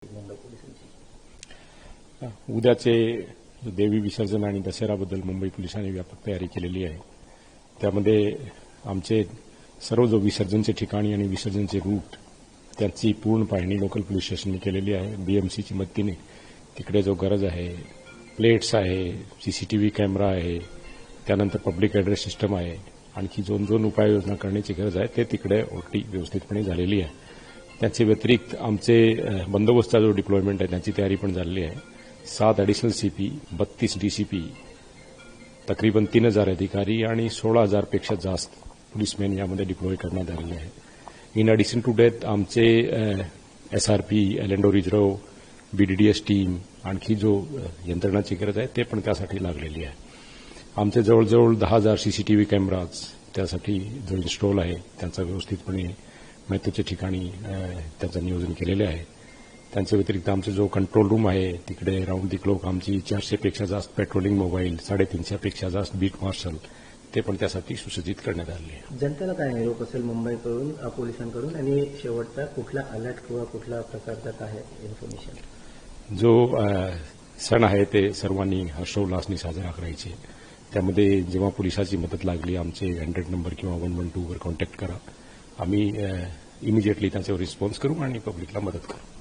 मुंबई पोलिसांची उद्याचे देवी विसर्जन आणि दसऱ्याबद्दल मुंबई पोलिसांनी व्यापक तयारी केलेली आहे। त्यामध्ये आमचे सर्व जो विसर्जनचे ठिकाणी आणि विसर्जनचे रूट त्यांची पूर्ण पाहणी लोकल पोलीस स्टेशनने केलेली आहे। बीएमसीची मदतीने तिकडे जो गरज आहे, प्लेट्स आहे, सीसीटीव्ही कॅमेरा आहे, त्यानंतर पब्लिक ॲड्रेस सिस्टम आहे, आणखी दोन उपाययोजना करण्याची गरज आहे ते तिकडे ओटी व्यवस्थितपणे झालेली आहे। त्याचे व्यतिरिक्त आमचे बंदोबस्ताचा जो डिप्लॉयमेंट आहे त्याची तयारी पण झालेली आहे। 7 ॲडिशनल सीपी, 32 डीसीपी, तकरीबन 3000 अधिकारी आणि 16,000 पेक्षा जास्त पोलीसमॅन यामध्ये डिप्लॉय करण्यात आलेले आहे। इन ॲडिशन टू डेट आमचे एसआरपी, एलएनडो रिझर्व्ह, बीडीडीएस टीम, आणखी जो यंत्रणाची गरज आहे ते पण त्यासाठी लागलेली आहे। आमचे जवळजवळ 10,000 सीसीटीव्ही कॅमेराज त्यासाठी जो इन्स्टॉल आहे त्यांचा व्यवस्थितपणे महत्त्वाच्या ठिकाणी त्याचं नियोजन केलेले आहे। त्यांच्या व्यतिरिक्त आमचा जो कंट्रोल रूम आहे तिकडे राऊंड दी क्लॉक आमची 400 पेक्षा जास्त पेट्रोलिंग मोबाईल, 350 पेक्षा जास्त बीट मार्शल ते पण त्यासाठी सुसज्जित करण्यात आले आहे। जनतेला काय निरोप असेल मुंबईकडून पोलिसांकडून आणि शेवटचा कुठला अलर्ट किंवा कुठला प्रकारचा काय इन्फॉर्मेशन? जो सण आहे ते सर्वांनी हर्षोल्लासने साजरा करायचे। त्यामध्ये जेव्हा पोलिसाची मदत लागली आमचे 100 नंबर किंवा 112 वर कॉन्टॅक्ट करा, आम्ही इमिजिएटली त्याच्यावर रिस्पॉन्स करू आणि पब्लिकला मदत करू।